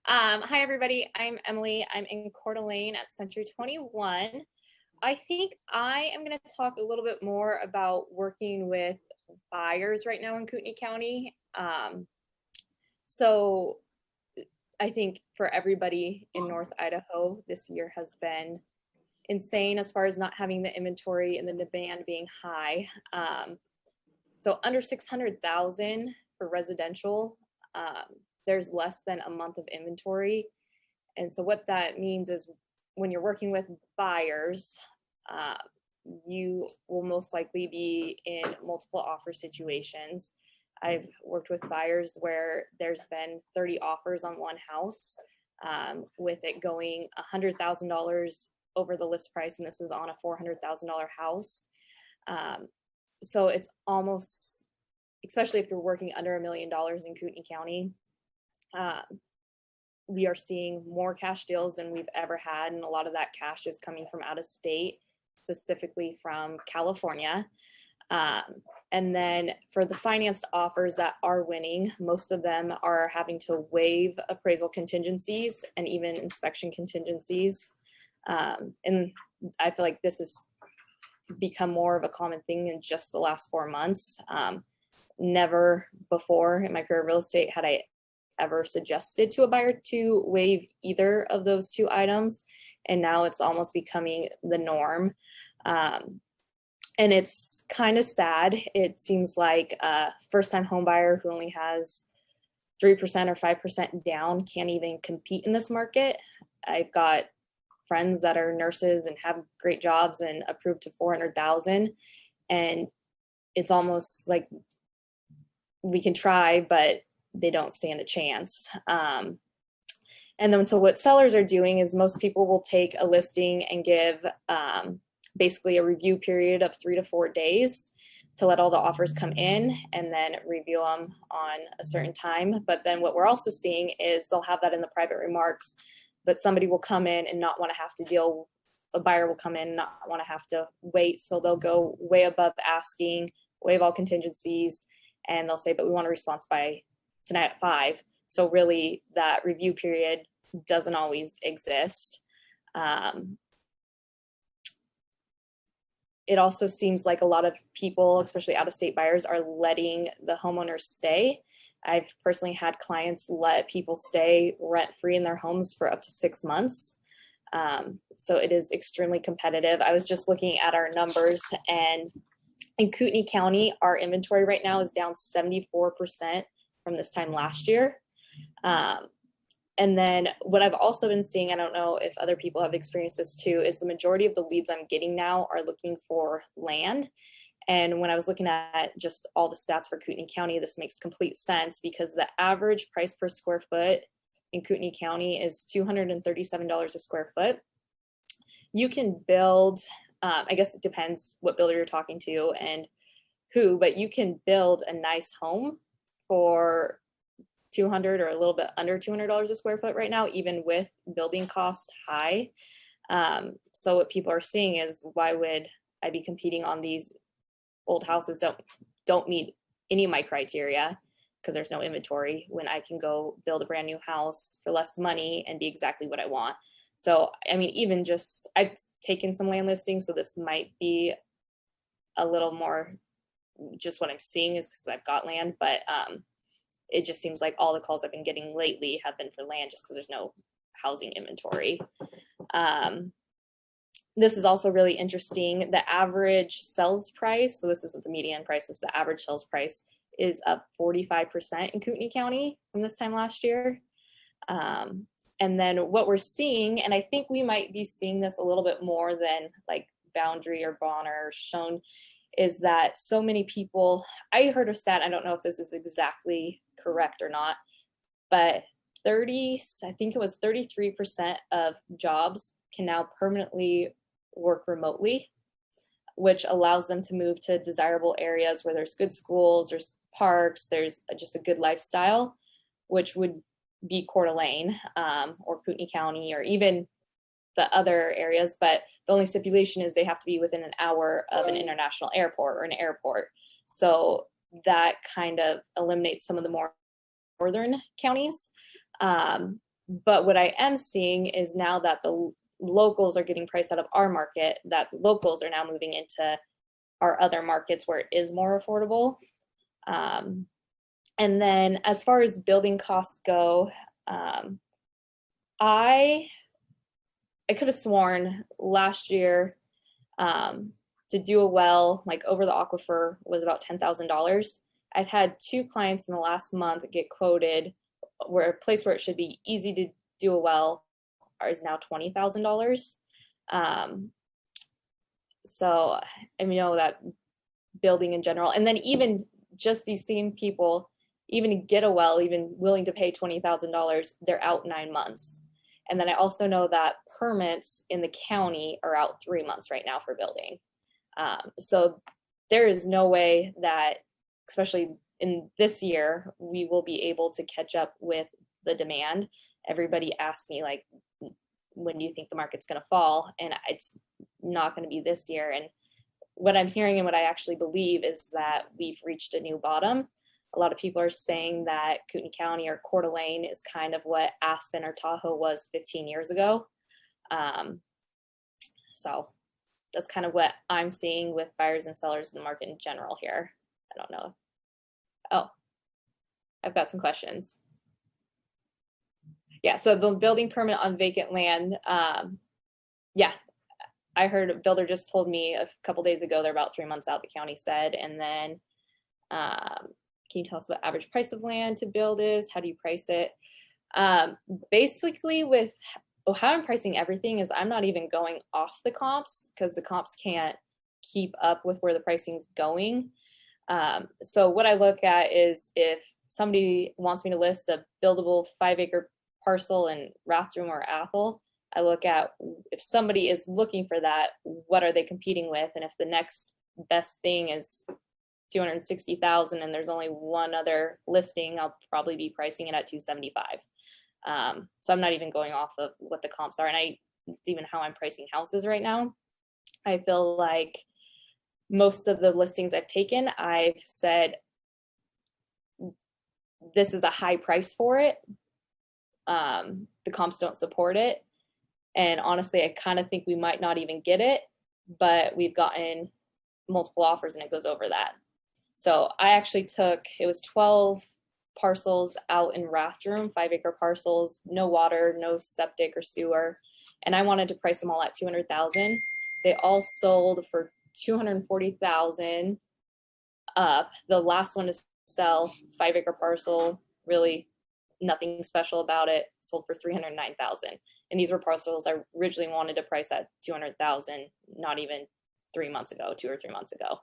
Hi, everybody. I'm Emily. I'm in Coeur d'Alene at Century 21. I think I am going to talk a little bit more about working with buyers right now in Kootenai County. So I think for everybody in North Idaho, this year has been insane as far as not having the inventory and the demand being high. So under 600,000 for residential, there's less than a month of inventory. And so what that means is when you're working with buyers, uh, you will most likely be in multiple offer situations. I've worked with buyers where there's been 30 offers on one house, with it going $100,000 over the list price, and this is on a $400,000 house. So it's almost, especially if you're working under $1 million in Kootenai County, uh, we are seeing more cash deals than we've ever had, and a lot of that cash is coming from out of state, specifically from California. And then for the financed offers that are winning, most of them are having to waive appraisal contingencies and even inspection contingencies. And I feel like this has become more of a common thing in just the last 4 months. Never before in my career in real estate had I ever suggested to a buyer to waive either of those two items. And now it's almost becoming the norm. And it's kind of sad. It seems like a first-time home buyer who only has 3% or 5% down can't even compete in this market. I've got friends that are nurses and have great jobs and approved to 400,000. And it's almost like we can try, but they don't stand a chance. And then so what sellers are doing is most people will take a listing and give basically a review period of 3 to 4 days to let all the offers come in and then review them on a certain time. But then what we're also seeing is they'll have that in the private remarks, but somebody will come in and not want to have to deal, a buyer will come in and not want to have to wait. So they'll go way above asking, waive all contingencies, and they'll say, but we want a response by tonight at 5. So really that review period doesn't always exist. It also seems like a lot of people, especially out-of-state buyers, are letting the homeowners stay. I've personally had clients let people stay rent-free in their homes for up to 6 months. So it is extremely competitive. I was just looking at our numbers, and in Kootenai County, our inventory right now is down 74% from this time last year. And then what I've also been seeing, I don't know if other people have experienced this too, is the majority of the leads I'm getting now are looking for land. And when I was looking at just all the stats for Kootenai County, this makes complete sense because the average price per square foot in Kootenai County is $237 a square foot. You can build, I guess it depends what builder you're talking to and who, but you can build a nice home for $200 or a little bit under $200 a square foot right now, even with building cost high. So what people are seeing is, why would I be competing on these old houses don't meet any of my criteria because there's no inventory, when I can go build a brand new house for less money and be exactly what I want. So, I mean, even just, I've taken some land listings, so this might be a little more just what I'm seeing is because I've got land, but it just seems like all the calls I've been getting lately have been for land just because there's no housing inventory. This is also really interesting. The average sales price, so this isn't the median price, this is the average sales price, is up 45% in Kootenai County from this time last year. And then what we're seeing, and I think we might be seeing this a little bit more than like Boundary or Bonner or Shown, is that so many people, I heard a stat, I don't know if this is exactly correct or not, but I think it was 33% of jobs can now permanently work remotely, which allows them to move to desirable areas where there's good schools, there's parks, there's just a good lifestyle, which would be Coeur d'Alene or Kootenai County or even the other areas, but the only stipulation is they have to be within an hour of an international airport or an airport. So that kind of eliminates some of the more northern counties. But what I am seeing is now that the locals are getting priced out of our market, that locals are now moving into our other markets where it is more affordable. And then as far as building costs go, I could have sworn last year to do a well like over the aquifer was about $10,000. I've had 2 clients in the last month get quoted where a place where it should be easy to do a well is now $20,000. So I know that building in general, and then even just these same people, even to get a well, even willing to pay $20,000, they're out 9 months. And then I also know that permits in the county are out 3 months right now for building. So there is no way that, especially in this year, we will be able to catch up with the demand. Everybody asks me, like, when do you think the market's going to fall? And it's not going to be this year. And what I'm hearing and what I actually believe is that we've reached a new bottom. A lot of people are saying that Kootenai County or Coeur d'Alene is kind of what Aspen or Tahoe was 15 years ago. So that's kind of what I'm seeing with buyers and sellers in the market in general here. I don't know. Oh, I've got some questions. Yeah, so the building permit on vacant land, yeah, I heard a builder just told me a couple days ago they're about 3 months out, the county said. And then can you tell us what average price of land to build is? How do you price it? Basically with how I'm pricing everything is I'm not even going off the comps because the comps can't keep up with where the pricing's going. So what I look at is if somebody wants me to list a buildable 5-acre parcel in Rathdrum or Athol, I look at if somebody is looking for that, what are they competing with? And if the next best thing is 260,000 and there's only one other listing, I'll probably be pricing it at 275. So I'm not even going off of what the comps are. And it's even how I'm pricing houses right now. I feel like most of the listings I've taken, I've said, this is a high price for it. The comps don't support it. And honestly, I kind of think we might not even get it, but we've gotten multiple offers and it goes over that. So I actually it was 12 parcels out in Rathdrum, 5-acre parcels, no water, no septic or sewer. And I wanted to price them all at 200,000. They all sold for 240,000 up. The last one to sell, 5-acre parcel, really nothing special about it, sold for 309,000. And these were parcels I originally wanted to price at 200,000, not even 3 months ago, 2 or 3 months ago.